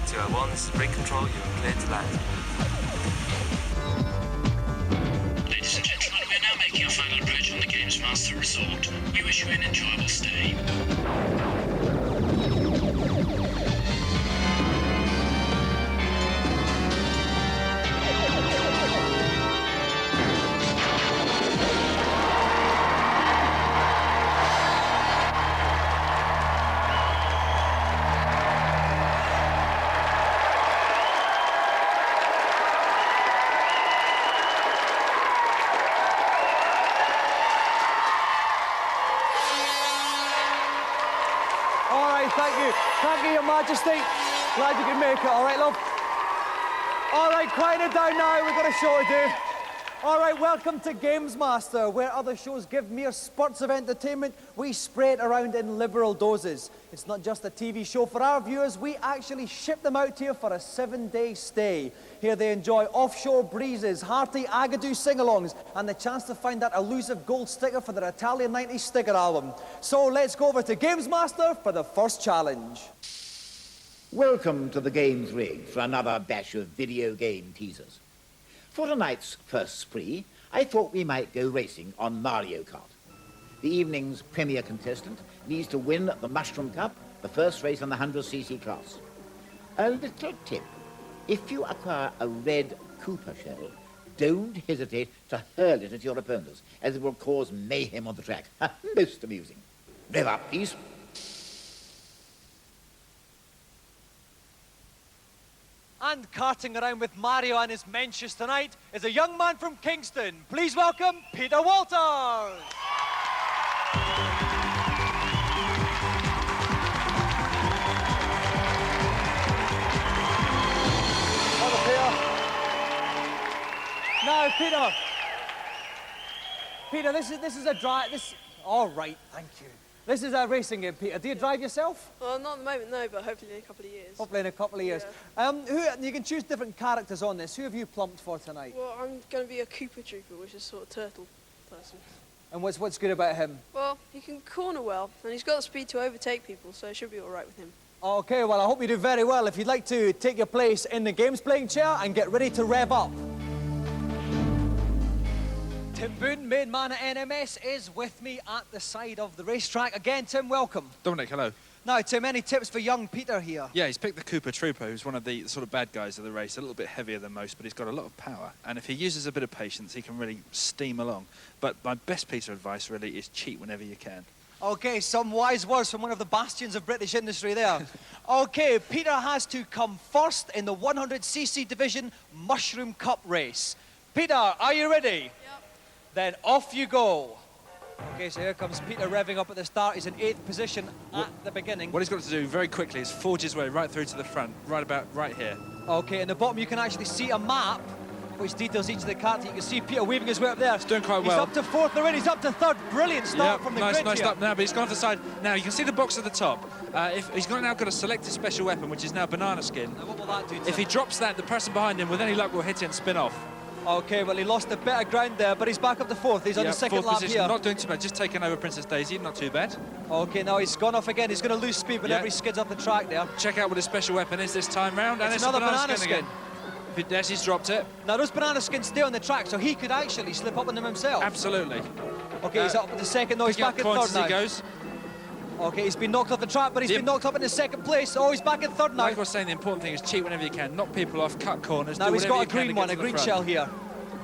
201s, rig control, you are cleared to land. Ladies and gentlemen, we are now making our final approach on the GamesMaster Resort. We wish you an enjoyable stay. Thank you, Your Majesty. Glad you could make it. All right, love. All right, quiet it down now. We've got a show to do. All right, welcome to GamesMaster. Where other shows give mere spurts of entertainment, we spray it around in liberal doses. It's not just a TV show for our viewers. We actually ship them out here for a 7-day stay. Here they enjoy offshore breezes, hearty Agadoo sing-alongs, and the chance to find that elusive gold sticker for their Italian 90s sticker album. So let's go over to GamesMaster for the first challenge. Welcome to the Games Rig for another batch of video game teasers. For tonight's first spree, I thought we might go racing on Mario Kart. The evening's premier contestant needs to win the Mushroom Cup, the first race on the 100cc class. A little tip. If you acquire a red Cooper shell, don't hesitate to hurl it at your opponents, as it will cause mayhem on the track. Most amusing. Rev up, please. And karting around with Mario and his Menches tonight is a young man from Kingston. Please welcome Peter Walters. Now, Peter, this is a drive. All right, thank you. This is a racing game, Peter. Do you drive yourself? Well, not at the moment, no, but hopefully in a couple of years. Hopefully in a couple of years. Yeah. You can choose different characters on this. Who have you plumped for tonight? Well, I'm going to be a Koopa Trooper, which is sort of turtle person. And what's good about him? Well, he can corner well, and he's got the speed to overtake people, so it should be all right with him. Okay, well, I hope you do very well. If you'd like to take your place in the games playing chair and get ready to rev up. Tim Boone, main man at NMS, is with me at the side of the racetrack. Again, Tim, welcome. Dominic, hello. Now, Tim, any tips for young Peter here? Yeah, he's picked the Koopa Trooper, who's one of the sort of bad guys of the race, a little bit heavier than most, but he's got a lot of power. And if he uses a bit of patience, he can really steam along. But my best piece of advice, really, is cheat whenever you can. Okay, some wise words from one of the bastions of British industry there. Okay, Peter has to come first in the 100cc division Mushroom Cup race. Peter, are you ready? Yep. Then off you go. Okay, so here comes Peter revving up at the start. He's in 8th position at the beginning. What he's got to do very quickly is forge his way right through to the front, right about right here. Okay, in the bottom you can actually see a map which details each of the cars. You can see Peter weaving his way up there. He's doing quite well. He's up to 4th already, he's up to 3rd. Brilliant start from the grid nice here. start now, but he's gone off the side. Now, you can see the box at the top. If he's now got a selected special weapon, which is now banana skin. Now, what will that do, Tim? If he drops that, the person behind him, with any luck, will hit it and spin off. Okay, well, he lost a bit of ground there, but he's back up to 4th. He's on the 2nd lap position. here. Not doing too bad, just taking over Princess Daisy, not too bad. Okay, now he's gone off again. He's going to lose speed whenever he skids off the track there. Check out what his special weapon is this time round. It's another banana skin again. Yes, he's dropped it. Now, those banana skins stay on the track, so he could actually slip up on them himself. Absolutely. Okay, he's up at the 2nd. No, he's back in 3rd now. He goes. Okay, he's been knocked off the track, but he's been knocked up in the 2nd place. Oh, he's back in 3rd now. Like I was saying, the important thing is cheat whenever you can. Knock people off, cut corners, now he's got a green one, a green shell here.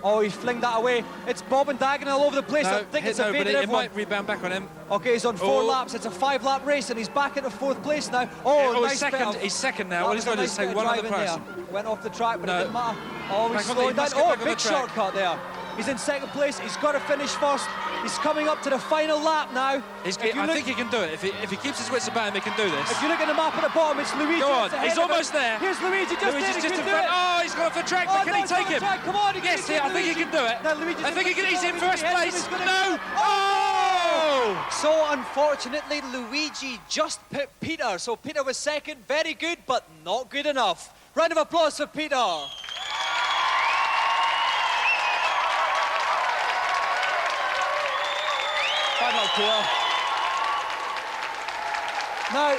Oh, he's flinged that away. It's bobbing diagonal all over the place. No, I think it's evaded it might rebound back on him. Okay, he's on 4 laps. It's a 5-lap race, and he's back into 4th place now. Oh, nice he's second now. All he's got to do is take one other person. Went off the track, but it didn't matter. Oh, he's slowing down. Oh, big shortcut there. He's in 2nd place. He's got to finish first. He's coming up to the final lap now. I think he can do it. If he keeps his wits about him, he can do this. If you look at the map at the bottom, it's Luigi. Go on, he's almost there. Here's Luigi Luigi's just in front. Oh, he's gone off the track, but can he take him? Come on, yes, I think he can do it. I think he's in first place. No! Oh! So unfortunately, Luigi just put Peter. So Peter was 2nd, very good, but not good enough. Round of applause for Peter. Now,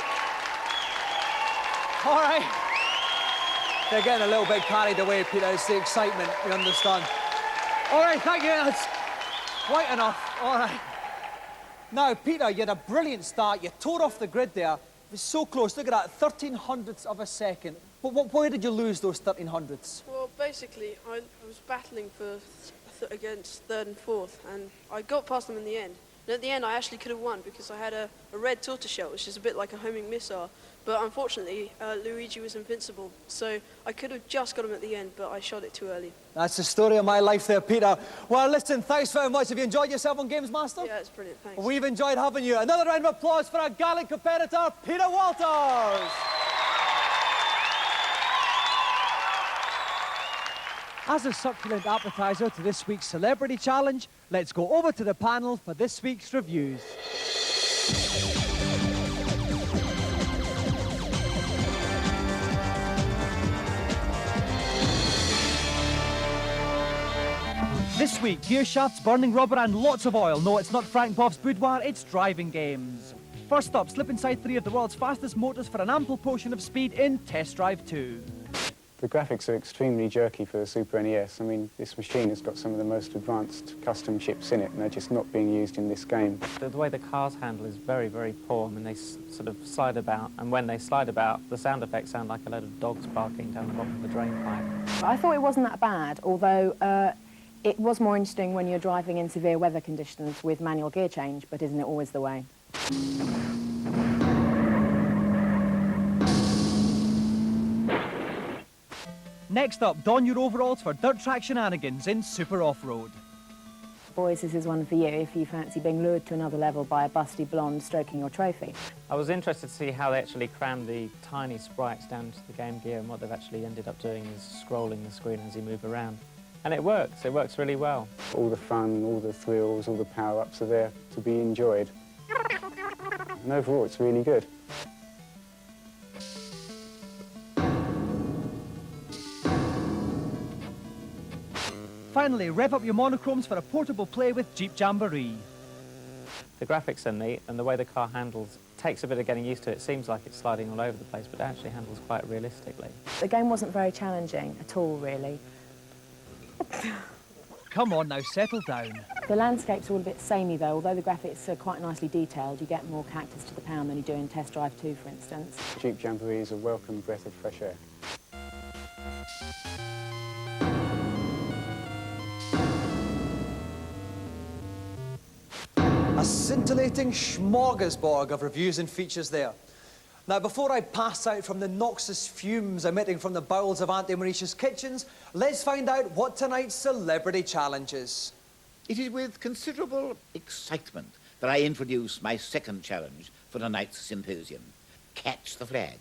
all right. They're getting a little bit carried away, Peter. It's the excitement, we understand. All right, thank you. That's quite enough. All right. Now, Peter, you had a brilliant start. You tore off the grid there. It was so close. Look at that, 1300ths of a second. Why did you lose those 1300ths? Well, basically, I was battling for against third and fourth, and I got past them in the end. And at the end, I actually could have won because I had a red tortoiseshell, which is a bit like a homing missile. But unfortunately, Luigi was invincible, so I could have just got him at the end, but I shot it too early. That's the story of my life there, Peter. Well, listen, thanks very much. Have you enjoyed yourself on GamesMaster? Yeah, it's brilliant, thanks. We've enjoyed having you. Another round of applause for our gallant competitor, Peter Walters. As a succulent appetizer to this week's Celebrity Challenge, let's go over to the panel for this week's reviews. This week, gear shafts, burning rubber and lots of oil. No, it's not Frank Boff's boudoir, it's driving games. First up, slip inside 3 of the world's fastest motors for an ample portion of speed in Test Drive 2. The graphics are extremely jerky for the Super NES. I mean, this machine has got some of the most advanced custom chips in it, and they're just not being used in this game. The way the cars handle is very, very poor. I mean, they sort of slide about, and when they slide about, the sound effects sound like a load of dogs barking down the bottom of the drain pipe. I thought it wasn't that bad, although it was more interesting when you're driving in severe weather conditions with manual gear change, but isn't it always the way? Next up, don your overalls for dirt track shenanigans in Super Off-Road. Boys, this is one for you if you fancy being lured to another level by a busty blonde stroking your trophy. I was interested to see how they actually crammed the tiny sprites down to the Game Gear, and what they've actually ended up doing is scrolling the screen as you move around. And it works really well. All the fun, all the thrills, all the power-ups are there to be enjoyed. And overall, it's really good. Finally, rev up your monochromes for a portable play with Jeep Jamboree. The graphics are neat, and the way the car handles takes a bit of getting used to. It seems like it's sliding all over the place, but it actually handles quite realistically. The game wasn't very challenging at all, really. Come on now, settle down. The landscapes are all a bit samey, though. Although the graphics are quite nicely detailed, you get more cactus to the pound than you do in Test Drive 2, for instance. Jeep Jamboree is a welcome breath of fresh air. A scintillating smorgasbord of reviews and features there. Now, before I pass out from the noxious fumes emitting from the bowels of Auntie Mauritius' kitchens, let's find out what tonight's Celebrity Challenge is. It is with considerable excitement that I introduce my second challenge for tonight's symposium, Catch the Flag.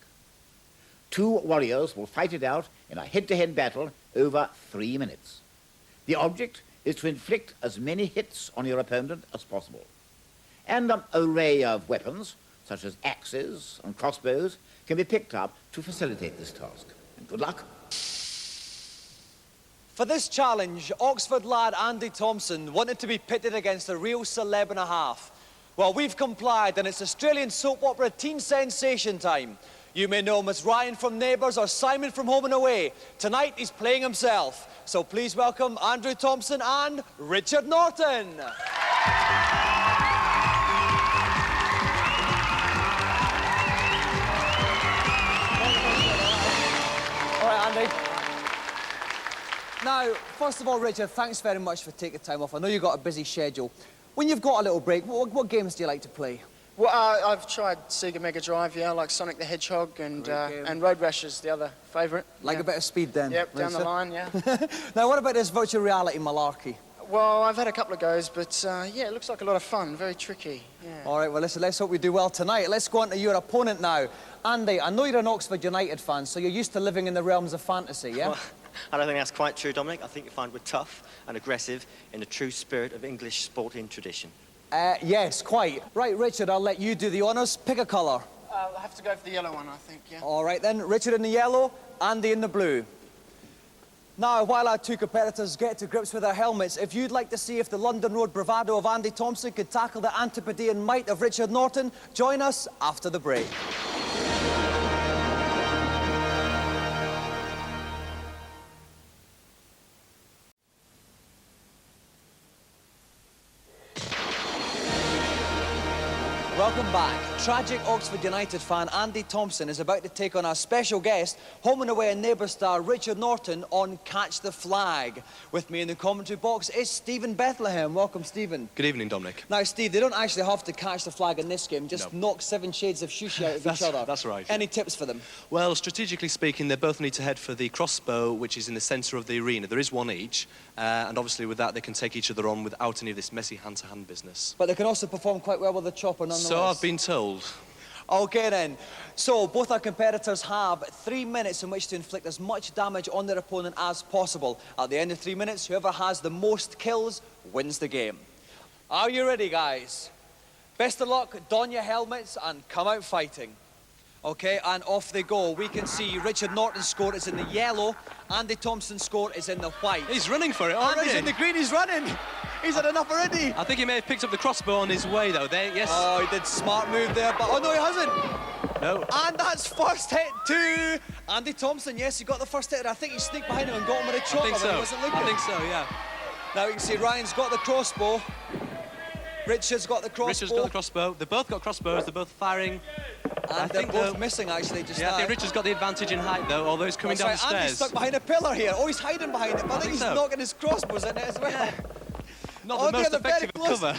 2 warriors will fight it out in a head-to-head battle over 3 minutes. The object is to inflict as many hits on your opponent as possible. And an array of weapons, such as axes and crossbows, can be picked up to facilitate this task. And good luck. For this challenge, Oxford lad Andy Thompson wanted to be pitted against a real celeb and a half. Well, we've complied, and it's Australian soap opera teen sensation time. You may know him as Ryan from Neighbours or Simon from Home and Away. Tonight, he's playing himself. So please welcome Andrew Thompson and Richard Norton. All right, Andy. Now, first of all, Richard, thanks very much for taking time off. I know you've got a busy schedule. When you've got a little break, what games do you like to play? Well, I've tried Sega Mega Drive, yeah, like Sonic the Hedgehog and Road Rash is the other favourite. Like a bit of speed then? Yep, down the line, yeah. Now, what about this virtual reality malarkey? Well, I've had a couple of goes, but yeah, it looks like a lot of fun, very tricky, yeah. All right, well, listen, let's hope we do well tonight. Let's go on to your opponent now. Andy, I know you're an Oxford United fan, so you're used to living in the realms of fantasy, yeah? Well, I don't think that's quite true, Dominic. I think you find we're tough and aggressive in the true spirit of English sporting tradition. Yes, quite. Right, Richard, I'll let you do the honours. Pick a colour. I'll have to go for the yellow one, I think, yeah. All right, then. Richard in the yellow, Andy in the blue. Now, while our 2 competitors get to grips with their helmets, if you'd like to see if the London Road bravado of Andy Thompson could tackle the Antipodean might of Richard Norton, join us after the break. Welcome back. Tragic Oxford United fan Andy Thompson is about to take on our special guest, home and away neighbour star Richard Norton on Catch the Flag. With me in the commentary box is Stephen Bethlehem. Welcome, Stephen. Good evening, Dominic. Now, Steve, they don't actually have to catch the flag in this game, just knock 7 shades of sushi out of each other. That's right. Any tips for them? Well, strategically speaking, they both need to head for the crossbow, which is in the centre of the arena. There is one each, and obviously with that they can take each other on without any of this messy hand-to-hand business. But they can also perform quite well with the chopper nonetheless. So I've been told. OK then. So both our competitors have 3 minutes in which to inflict as much damage on their opponent as possible. At the end of 3 minutes, whoever has the most kills wins the game. Are you ready, guys? Best of luck, don your helmets and come out fighting. OK, and off they go. We can see Richard Norton's score is in the yellow, Andy Thompson's score is in the white. He's running for it already. Andy's in the green, he's running. He's had enough already. I think he may have picked up the crossbow on his way, though. Yes. Oh, he did smart move there, but oh no, he hasn't. No. And that's first hit to Andy Thompson. Yes, he got the first hit. I think he sneaked behind him and got him with a chopper. I think so. He wasn't looking. I think so, yeah. Now you can see Ryan's got the crossbow. Richard's got the crossbow. Richard's got the crossbow. They both got crossbows. They're both firing. And they're both missing, actually, just now. I think Richard's got the advantage in height, though, although he's coming down the stairs. Andy's stuck behind a pillar here. Oh, he's hiding behind it, but I think he's knocking his crossbows in it as well. Yeah. Not the most effective cover.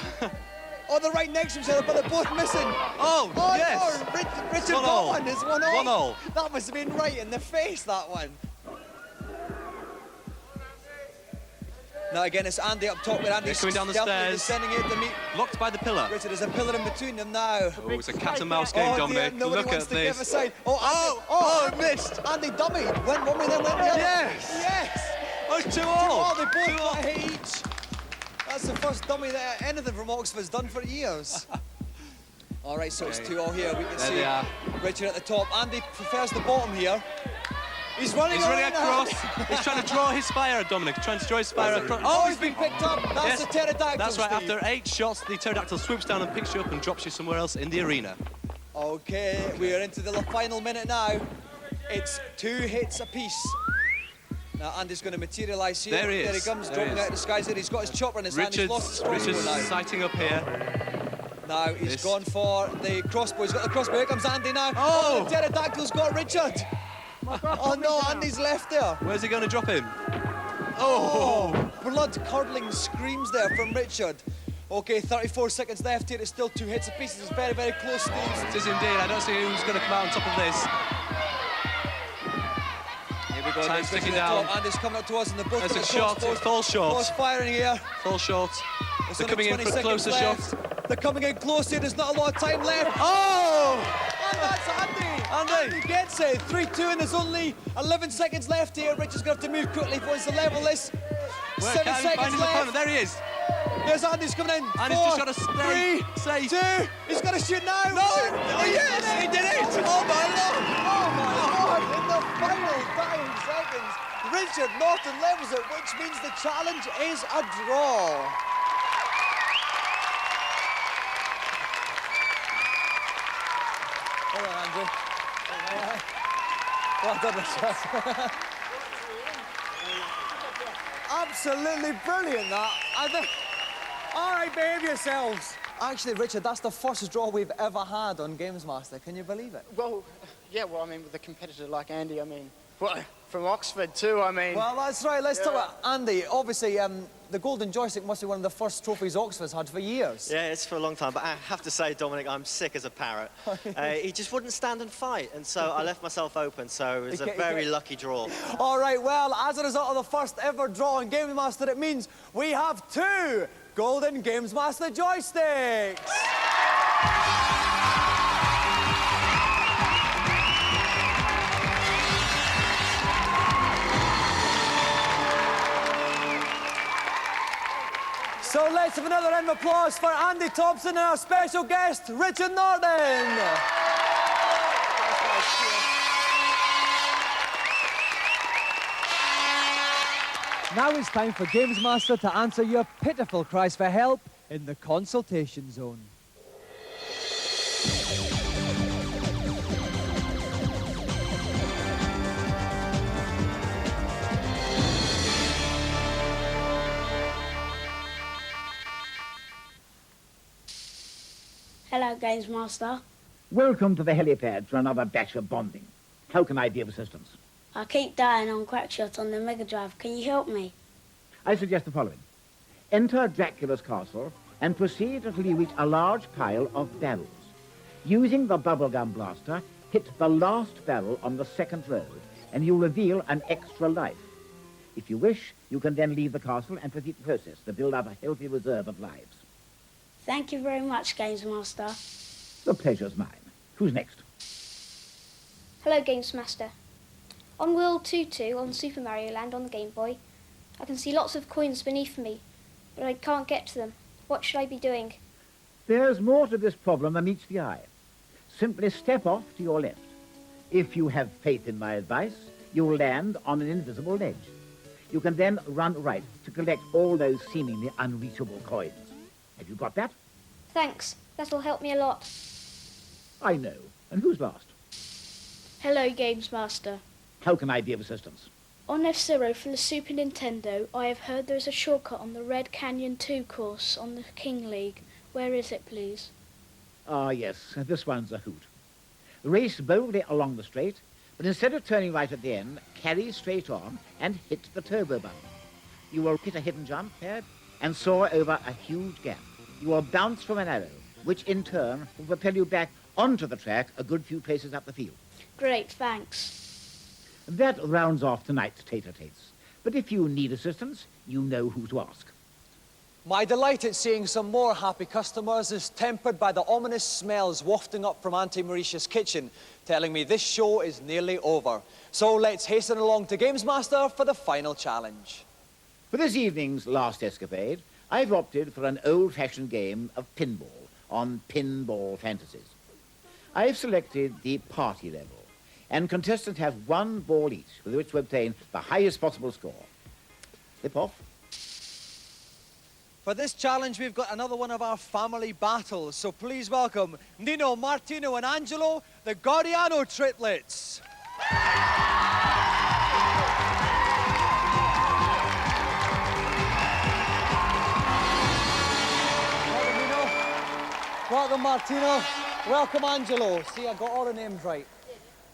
Oh, they're right next to each other, but they're both missing. Oh yes. No, Richard got one. It's 1-1. 1-1. That must have been right in the face, that one. Now again, it's Andy up top with Andy coming down the stairs. Sending it to meet. Locked by the pillar. Richard, there's a pillar in between them now. Oh, it's a cat and mouse game, Dominic. Look at this. Oh, missed. Andy dummy. Went one way, then went the other. Yes. Oh, 2-2. They both got a hit each. That's the first dummy that anything from Oxford's done for years. All right, so it's 2-2 here. We can see Richard at the top. Andy prefers the bottom here. He's running across. He's trying to draw his fire, Dominic. Trying to draw his fire across. Oh, he's been picked up. That's the pterodactyl. That's right. Steve. After 8 shots, the pterodactyl swoops down and picks you up and drops you somewhere else in the arena. OK, we are into the final minute now. It's 2 hits apiece. Now Andy's going to materialise here. There he is. There he comes, dropping out of the skies there. He's got his chopper in his hand. He's lost his crossbow Richard's now. sighting up here. Now he's gone for the crossbow. He's got the crossbow. Here comes Andy now. Oh, the pterodactyl's got Richard. Oh no, Andy's left there. Where's he going to drop him? Oh, blood-curdling screams there from Richard. OK, 34 seconds left here. It's still 2 hits apiece. It's very, very close, Steve. It is indeed. I don't see who's going to come out on top of this. Here we go. Time's ticking down. Andy's coming up to us, and they're both There's a shot. It falls short. Both firing here. Falls short. They're coming in for a closer shot. They're coming in close here. There's not a lot of time left. Oh! And that's Andy. Andy gets it. 3-2, and there's only 11 seconds left here. Richard's going to have to move quickly if he wants to level this. 7 seconds left. There he is. There's Andy's coming in. Andy's just got to stay. 3, 2. He's got to shoot now. No! Oh, yes! He did it! Oh, my Lord! Oh, my God! In the final dying seconds, Richard Norton levels it, which means the challenge is a draw. Hold on, Andrew. Well done, Richard. Absolutely brilliant, that. I think. All right, behave yourselves. Actually, Richard, that's the first draw we've ever had on GamesMaster. Can you believe it? Well, yeah, well, I mean, with a competitor like Andy, I mean, well, from Oxford too, I mean. Well, that's right. Let's talk about Andy. Obviously, the Golden Joystick must be one of the first trophies Oxford's had for years. Yeah, it's for a long time, but I have to say, Dominic, I'm sick as a parrot. He just wouldn't stand and fight, and so I left myself open, so it was a very lucky draw. All right, well, as a result of the first ever draw on GamesMaster, it means we have 2 Golden GamesMaster Joysticks. So let's have another round of applause for Andy Thompson and our special guest, Richard Norton. Now it's time for GamesMaster to answer your pitiful cries for help in the consultation zone. Hello, GamesMaster. Welcome to the helipad for another batch of bonding. How can I be of assistance? I keep dying on Crackshot on the Mega Drive. Can you help me? I suggest the following. Enter Dracula's castle and proceed until you reach a large pile of barrels. Using the bubblegum blaster, hit the last barrel on the second row, and you'll reveal an extra life. If you wish, you can then leave the castle and repeat the process to build up a healthy reserve of lives. Thank you very much, GamesMaster. The pleasure's mine. Who's next? Hello, GamesMaster. On World 2-2 on Super Mario Land on the Game Boy, I can see lots of coins beneath me, but I can't get to them. What should I be doing? There's more to this problem than meets the eye. Simply step off to your left. If you have faith in my advice, you'll land on an invisible ledge. You can then run right to collect all those seemingly unreachable coins. Have you got that? Thanks. That'll help me a lot. I know. And who's last? Hello, GamesMaster. How can I be of assistance? On F-Zero for the Super Nintendo, I have heard there's a shortcut on the Red Canyon 2 course on the King League. Where is it, please? Ah, yes. This one's a hoot. Race boldly along the straight, but instead of turning right at the end, carry straight on and hit the turbo button. You will hit a hidden jump pad and soar over a huge gap. You will bounce from an arrow, which in turn will propel you back onto the track a good few places up the field. Great, thanks. That rounds off tonight's tater-tates. But if you need assistance, you know who to ask. My delight at seeing some more happy customers is tempered by the ominous smells wafting up from Auntie Mauritius' kitchen, telling me this show is nearly over. So let's hasten along to GamesMaster for the final challenge. For this evening's last escapade, I've opted for an old-fashioned game of pinball on Pinball Fantasies. I've selected the party level, and contestants have one ball each with which to obtain the highest possible score. Flip off. For this challenge, we've got another one of our family battles, so please welcome Nino, Martino, and Angelo, the Guardiano triplets. Welcome, Nino. Welcome, Martino. Welcome, Angelo. See, I got all the names right.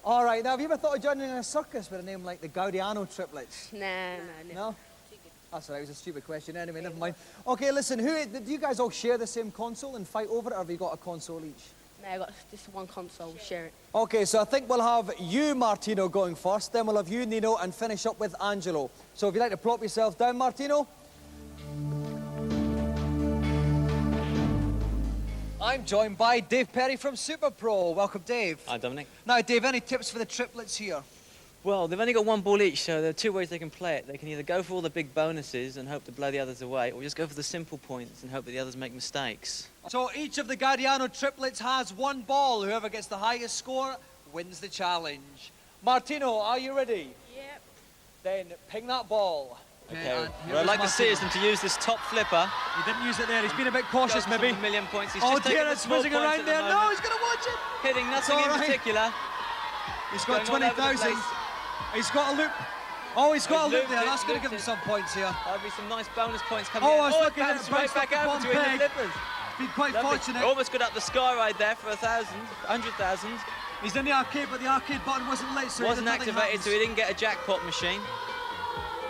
All right, now, have you ever thought of joining a circus with a name like the Guardiano triplets? Nah. No? That's all right, it was a stupid question. Anyway, never mind. Okay, listen, do you guys all share the same console and fight over it, or have you got a console each? No, I got just one console, share it. Okay, so I think we'll have you, Martino, going first, then we'll have you, Nino, and finish up with Angelo. So if you'd like to plop yourself down, Martino. I'm joined by Dave Perry from Super Pro. Welcome, Dave. Hi, Dominic. Now, Dave, any tips for the triplets here? Well, they've only got one ball each, so there are two ways they can play it. They can either go for all the big bonuses and hope to blow the others away, or just go for the simple points and hope that the others make mistakes. So each of the Guardiano triplets has one ball. Whoever gets the highest score wins the challenge. Martino, are you ready? Yep. Then ping that ball. Okay, what I'd like to see is them to use this top flipper. He didn't use it there, he's been a bit cautious maybe. A million points. He's Oh just dear, taking the it's small whizzing points around at the there. moment. No, he's going to watch it. Hitting nothing in particular. He's got Going all over the 20,000. place. He's got a loop. Oh, he's got a loop looped there. it, That's going to looped give him it. some points here. There'll be some nice bonus points coming Oh, in. I was looking at bounced it, right bounced back off out the between one the peg. flippers. Been quite Lovely. fortunate. Almost got up the sky ride there for 1,000, 100,000. He's in the arcade, but the arcade button wasn't lit, so Wasn't nothing activated, happens. so he didn't get a jackpot machine.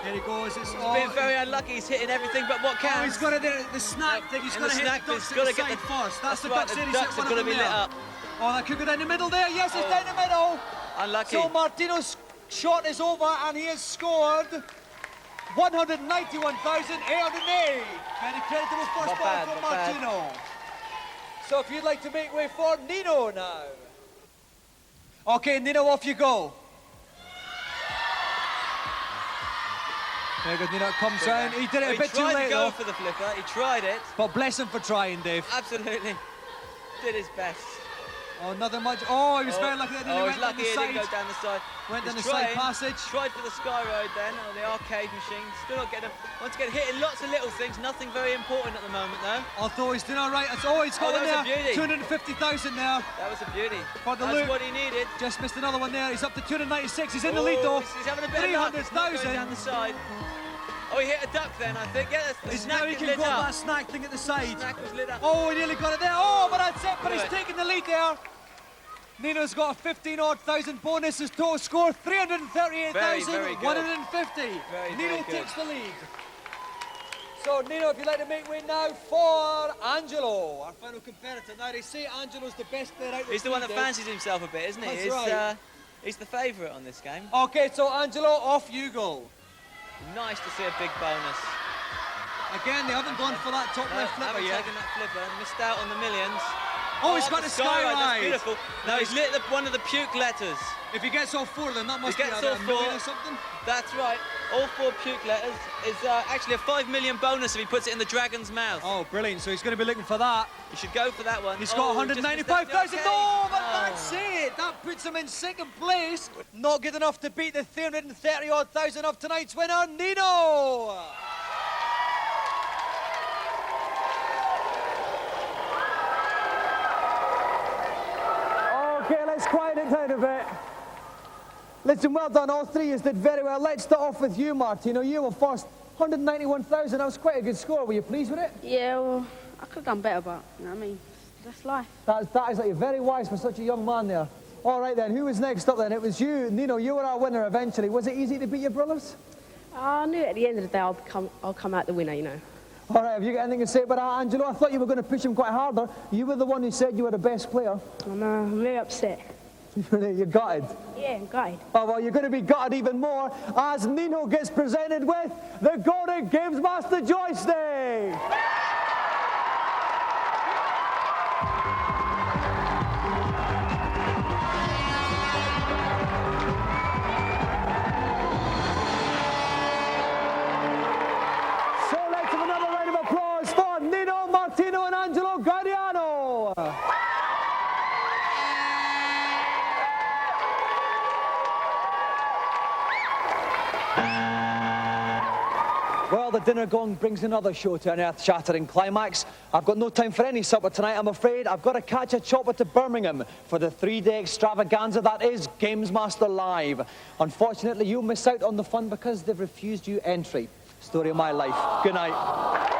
Here he goes. It's He's been very unlucky. He's hitting everything but what counts. Oh, he's got it there, the snack thing. He's And got to the hit snack the thing's ducks gotta at the get side the- first. That's the right, ducks the there. He's ducks hit have one got of to be them lit there. up. Oh, that could go down the middle there. Yes, it's down the middle. Unlucky. So Martino's shot is over and he has scored 191,808. Very creditable first Not ball bad, from not bad. Martino. So if you'd like to make way for Nino now. Okay, Nino, off you go. Very good, Nino comes round. He did it a bit too He tried late to go though. for the flipper. He tried it. But bless him for trying, Dave. Absolutely. Did his best. Oh, nothing much. Oh, he was very lucky that he Oh, went he's down lucky the he side. didn't go down the side. Went down He's the side trying. passage. Tried for the Sky Road then, on the arcade machine. Still not getting him. Once again, hitting lots of little things. Nothing very important at the moment, though. Although he's doing all right. Oh, he's got Oh, one that was there. a beauty. 250,000 there. That was a beauty. For the That's loop. what he needed. Just missed another one there. He's up to 296. He's in the lead though. He's having a bit of luck. It's not going 300,000. down the side. Oh, he hit a duck then, I think. Yeah, the snack now he is can lit go up. that snack thing at the side. Snack was lit up. Oh, he nearly got it there. Oh, but that's it. But he's Good. taking the lead there. Nino's got a 15,000 bonus. His total score, 338,150. Nino takes the lead. So, Nino, if you'd like to make way now for Angelo, our final competitor. Now, they say Angelo's the best player out there. He's the one that fancies himself a bit, isn't he? That's He's, right. He's the favourite on this game. Okay, so Angelo, off you go. Nice to see a big bonus. Again, they haven't gone for that top left flipper haven't yet. taken that flipper, missed out on the millions. Oh, he's got a sky ride. That's beautiful. Now he's lit one of the puke letters. If he gets all four of them, that must He be gets about all a million four. or something. That's right. All 4 puke letters is actually a 5 million bonus if he puts it in the dragon's mouth. Oh, brilliant. So he's going to be looking for that. You should go for that one. He's got 195,000. Okay. No, but that's it. That puts him in second place. Not good enough to beat the 330,000 of tonight's winner, Nino. Okay, let's quiet it down a bit. Listen, well done. All three of you did very well. Let's start off with you, Martino. You were first. 191,000. That was quite a good score. Were you pleased with it? Yeah, well, I could have done better, but you know what I mean. That's life. That is like very wise for such a young man there. All right then, who was next up then? It was you, Nino. You were our winner eventually. Was it easy to beat your brothers? I knew at the end of the day I'll come out the winner, you know. All right, have you got anything to say about that, Angelo? I thought you were going to push him quite harder. You were the one who said you were the best player. I'm very upset. You're gutted? Yeah, I'm gutted. Oh, well, you're going to be gutted even more as Nino gets presented with the Golden GamesMaster Joystick. So let's have another round of applause for Nino, Martino and Angelo Guardiano. Well, the dinner gong brings another show to an earth-shattering climax. I've got no time for any supper tonight, I'm afraid. I've got to catch a chopper to Birmingham for the 3-day extravaganza that is GamesMaster Live. Unfortunately, you'll miss out on the fun because they've refused you entry. Story of my life. Good night.